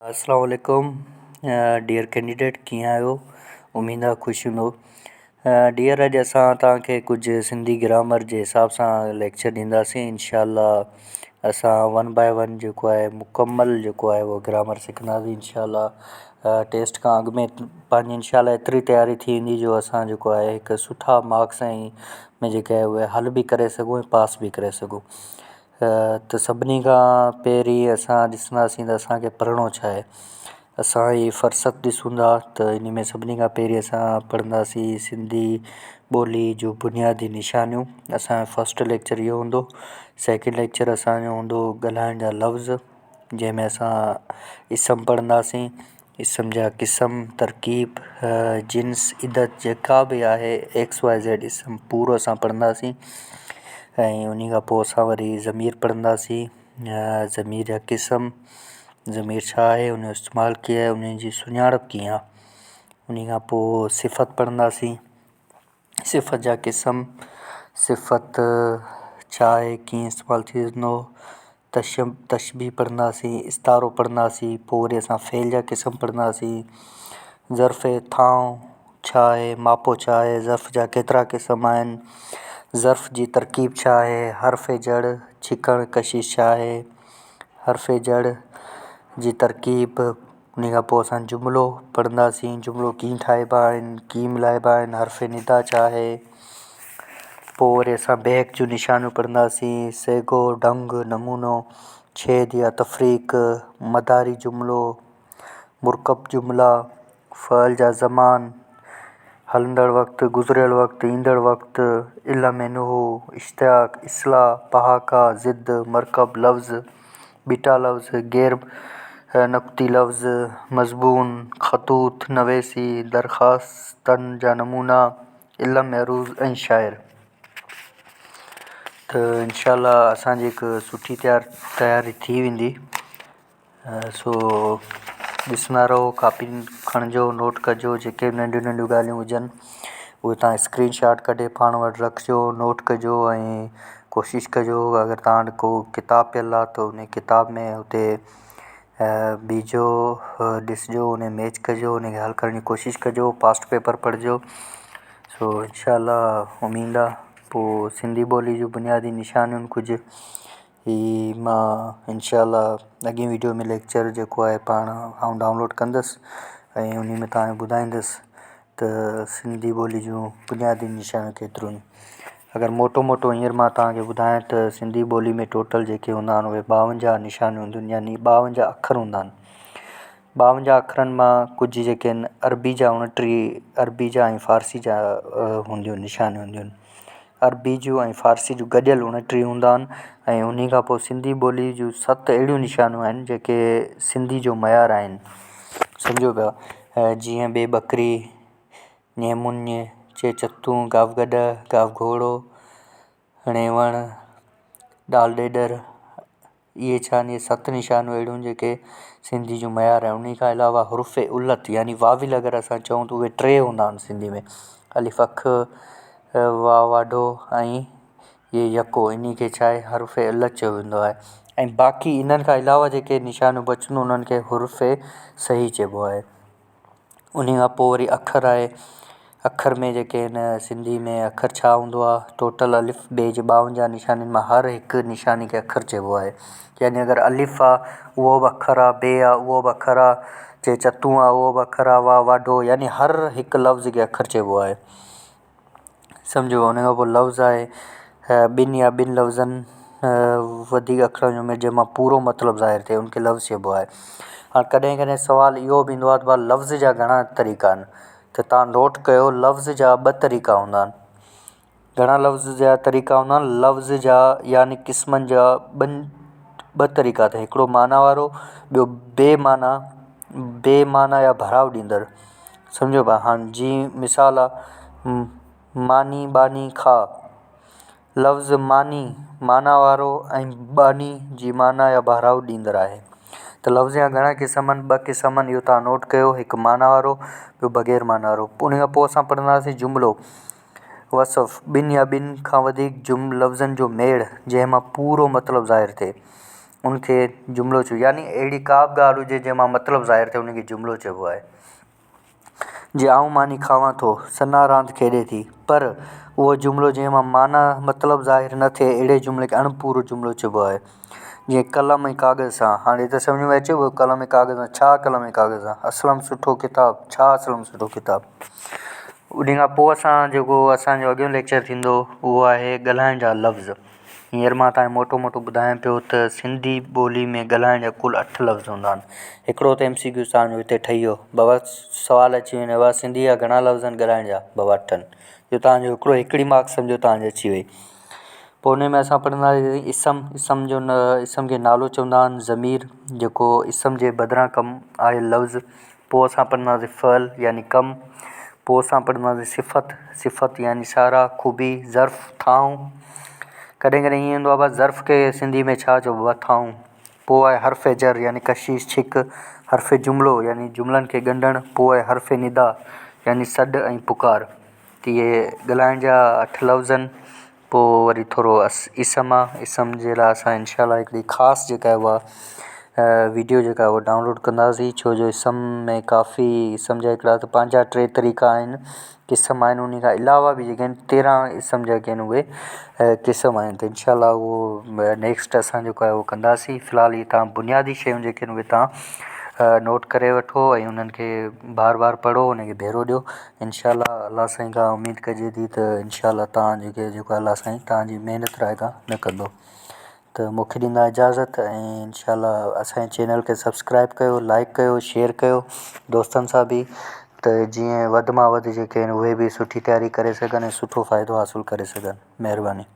अस्सलाम वालेकुम dear candidate, कीअं आहियो? उम्मीद आहे ख़ुशि हूंदो। डियर, अॼु असां तव्हांखे कुझु सिंधी ग्रामर जे हिसाब सां लेक्चर ॾींदासीं। इंशाअल्लाह असां 1 बाय 1 जेको आहे मुकमल जेको आहे उहो ग्रामर सिखंदासीं इंशाअल्लाह। टेस्ट खां अॻु में पंहिंजी इंशाअल्लाह एतिरी तयारी थी वेंदी जो असां जेको आहे हिकु सुठा मार्क्स में जेके आहे उहे हल बि करे सघूं ऐं पास बि करे सघूं। त सभिनी खां पहिरीं असां ॾिसंदासीं त असांखे पढ़णो छा आहे। असां जी फ़ुर्सत ॾिसूं था त इन में सभिनी खां पहिरीं असां पढ़ंदासीं सिंधी ॿोली जूं बुनियादी निशानियूं। असांजो फस्ट लेक्चर इहो हूंदो। सेकेंड लेक्चर असांजो हूंदो ॻाल्हाइण जा लफ़्ज़, जंहिंमें असां इसम पढ़ंदासीं। इसम जा क़िस्म, तरकीब, जिन्स, इदत जेका बि आहे XYZ इसम पूरो असां पढ़ंदासीं। ऐं उन खां पोइ असां वरी ज़मीर पढ़ंदासीं। ज़मीर जा क़िस्म, ज़मीर छा आहे, उन जो इस्तेमालु कीअं आहे, उन जी सुञाणप कीअं आहे। उन खां पोइ सिफ़त पढ़ंदासीं। सिफ़त जा क़िस्म, सिफ़त छा आहे, कीअं इस्तेमालु थी वेंदो। तशबीह पढ़ंदासीं, इस्तारो पढ़ंदासीं। पोइ वरी असां फ़ेल जा क़िस्म पढ़ंदासीं। ज़र्फ़ थांव छा आहे, मापो छा आहे, ज़र्फ़ जा केतिरा क़िस्म आहिनि, ज़र्फ़ जी तरकीब छा आहे, हर्फ़ जड़ छिकण कशिश छा आहे, हर्फ़ जड़ जी तरकीब। उन खां पोइ असां जुमिलो पढ़ंदासीं। जुमिलो कीअं ठाहिबा आहिनि, कीअं मिलाइबा आहिनि, हर्फ़ निदा छा आहे। पोइ वरी असां बैक जूं निशानियूं पढ़ंदासीं। सेगो, ढंग, नमूनो, छेद या तफ़रीक, मदारी जुमिलो, मुरकब जुमिला, फ़अल जा ज़मान, हलंदड़ वक़्तु, गुज़िरियल वक़्तु, ईंदड़ वक़्तु, इल्म नुहू, इश्तियाक, इस्लाह, पहाका, ज़िद, मरकब लफ़्ज़, बीटा लफ़्ज़, गैर नक़्ती लफ़्ज़, मज़बून, ख़तूत, नवेसी, दरख़्वास्तनि जा नमूना, इल्म अरूज़ ऐं शाइर। त इंशाअल्लाह असांजी हिकु सुठी तयारी थी वेंदी। सो ॾिसंदा रहो, कापी खणिजो, नोट कजो। जेके नंढियूं नंढियूं ॻाल्हियूं हुजनि उहे तव्हां स्क्रीनशॉट कढी पाण वटि रखिजो, नोट कजो। ऐं कोशिशि कजो अगरि तव्हां वटि को किताब पियल आहे त उन किताब में हुते बीजो, ॾिसिजो, उन मैच कजो, उन खे हल करण जी कोशिशि कजो। Past paper पढ़िजो। सो इंशाअल्लाह उमीद आहे पोइ सिंधी ॿोली जूं बुनियादी निशानियुनि कुझु ही मां इंशाअल्लाह अॻे वीडियो में लेक्चर जेको आहे पाण आउं डाउनलोड कंदुसि ऐं उन में तव्हांखे ॿुधाईंदुसि त सिंधी ॿोली जूं बुनियादी निशानियूं केतिरियूं आहिनि। अगरि मोटो मोटो हींअर मां तव्हांखे ॿुधायां त सिंधी ॿोली में टोटल जेके हूंदा आहिनि उहे 52 निशानियूं हूंदियूं आहिनि, यानी 52 अखर हूंदा आहिनि। 52 अखरनि मां कुझु जेके आहिनि अरबी जा 29, अरबी जा ऐं फ़ारसी जा हूंदियूं निशानियूं हूंदियूं आहिनि। अरबी जूं ऐं फ़ारसी जूं गॾियल 29 हूंदा आहिनि। ऐं उन खां पोइ सिंधी ॿोली जूं 7 अहिड़ियूं निशानियूं आहिनि जेके सिंधी जो मयार आहिनि। सम्झो पिया, जीअं ॿे बकरी, ञ मुञ, चे चतूं, गाव गॾ, गाव घोड़ो, हणे वण, डाल ॾेॾर। इहे छा आहिनि, इहे 7 निशानियूं अहिड़ियूं जेके सिंधी जो मयार आहे। उन खां अलावा हुर्फ़ उलत यानी वाविल अगरि असां चऊं त उहे 3 हूंदा आहिनि सिंधी में। अलिफ़ अख, वाव वाढो ऐं ये यको, इन खे छा आहे हुर्फ़ उलत चयो वेंदो आहे। ऐं बाक़ी इन्हनि खां अलावा जेके निशानियूं बचंदियूं उन्हनि खे हुर्फ़ सही चइबो आहे। उन खां पोइ वरी अखर आहे। अखर में जेके आहिनि सिंधी में अखर छा हूंदो आहे, टोटल अलिफ़ ॿे जे 52 निशानियुनि मां हर हिकु निशानी खे अखर चइबो आहे। यानी अगरि अलिफ़ आहे उहो बि अखर आहे, ॿे आहे उहो बि अखर आहे, चे चतूं आहे उहो बि अखर आहे, वाह वाढो, यानी हर हिकु लफ़्ज़ खे अखर चइबो आहे। सम्झो। उन खां पोइ लफ़्ज़ आहे, ॿिनि या ॿिनि लफ़्ज़नि वधीक अखरनि में जंहिंमां पूरो मतिलबु ज़ाहिर थिए उनखे लफ़्ज़ चइबो आहे। हाणे कॾहिं कॾहिं सुवालु इहो बि ईंदो आहे त भाउ लफ़्ज़ जा घणा तरीक़ा आहिनि, त तव्हां नोट कयो लफ़्ज़ जा 2 तरीक़ा हूंदा आहिनि। घणा लफ़्ज़ जा तरीक़ा हूंदा आहिनि, लफ़्ज़ जा यानी क़िस्मनि जा 2 तरीक़ा अथव। हिकिड़ो माना वारो, ॿियो बेमाना या भराव ॾींदड़। सम्झो भाउ। हाणे जीअं मिसाल आहे, मानी बानी खा, लफ़्ज़ मानी माना वारो ऐं बानी जी माना या भराव ॾींदड़ आहे। त लफ़्ज़ जा घणा क़िस्म आहिनि, 2 क़िस्म आहिनि, इहो तव्हां नोट कयो, हिकु माना वारो, ॿियो बग़ैर माना वारो। उन खां पोइ असां पढ़ंदासीं जुमिलो, वसफ़, 2 या 2 खां वधीक लफ़्ज़नि जो मेड़ जंहिं मां पूरो मतिलबु ज़ाहिर थिए। उनखे जुमिलो चइबो, यानी अहिड़ी का बि ॻाल्हि हुजे जंहिंमां मतिलबु ज़ाहिर थिए उनखे जुमिलो चइबो आहे। जीअं आऊं मानी खावां थो, सन्ना रांदि खेॾे थी, पर उहो जुमिलो जंहिंमां माना मतिलबु ज़ाहिर न थिए अहिड़े जुमिले खे अणपूरो जुमिलो चइबो आहे। जीअं कलम ऐं काग़ज़ सां, हाणे त सम्झ में अचे उहो कलम ऐं काग़ज़ सां छा, कलम ऐं काग़ज़ सां असलम सुठो किताबु, छा असलम सुठो किताबु। उन खां पोइ जेको असांजो अॻियों लेक्चर थींदो उहो आहे ॻाल्हाइण जा लफ़्ज़। हींअर मां तव्हांखे मोटो मोटो ॿुधायां पियो त सिंधी ॿोली में ॻाल्हाइण जा कुल 8 लफ़्ज़ हूंदा आहिनि। हिकिड़ो त MCQ तव्हांजो हिते ठही वियो, बाबा सुवालु अची वञे, बाबा सिंधी जा घणा लफ़्ज़ आहिनि ॻाल्हाइण जा, बाबा 8 आहिनि। जो तव्हांजो हिकिड़ी मार्क सम्झो तव्हांजी अची वई। पोइ उन में असां पढ़ंदासीं इसम खे नालो चवंदा आहिनि, ज़मीर जेको इसम जे बदिरां कमु आहे लफ़्ज़। पोइ असां पढ़ंदासीं फ़अल यानी कमु। पोइ असां पढ़ंदासीं सिफ़त यानी इशारा, ख़ूबी, ज़र्फ़, थाऊं। कॾहिं कॾहिं ईअं हूंदो आहे बसि ज़र्फ़ खे सिंधी में छा चइबो आहे, थाऊं। पोइ आहे हर्फ़ जर यानी कशिश, छिक। हर्फ़ जुमिलो यानी जुमिलनि खे ॻंढणु। पोइ आहे हर्फ़ निदा यानी सॾु ऐं पुकार। त इहे ॻाल्हाइण जा 8 लफ़्ज़ आहिनि। पोइ वरी थोरो इसम आहे, इसम जे लाइ असां इंशाअल्लाह हिकिड़ी ख़ासि जेका आहे उहा वीडियो जेका आहे उहा डाउनलोड कंदासीं, छो जो इसम में काफ़ी इसम जा हिकिड़ा त पंहिंजा 3 तरीक़ा आहिनि क़िस्म आहिनि। उन खां अलावा बि जेके आहिनि 13 इसम जेके आहिनि उहे क़िस्म आहिनि। त इंशाअल्लाह उहो नेक्स्ट असां जेको आहे उहो कंदासीं। फ़िलहालु हीअ तव्हां बुनियादी शयूं जेके आहिनि उहे तव्हां नोट करे वठो ऐं उन्हनि खे बार बार पढ़ो, उनखे भेरो ॾियो। इंशाअल्लाह अल्लाह साईं खां उमेदु कजे थी त इंशाअल्लाह तव्हां जेको अल्लाह साईं तव्हांजी महिनत रायगा न कंदो। त मूंखे ॾींदा इजाज़त ऐं इंशाअल्लाह असांजे चैनल खे सब्सक्राइब कयो, लाइक कयो, शेयर कयो दोस्तनि सां बि, त जीअं वधि मां वधि जेके आहिनि उहे बि सुठी तयारी करे सघनि ऐं सुठो फ़ाइदो हासिलु करे सघनि। महिरबानी।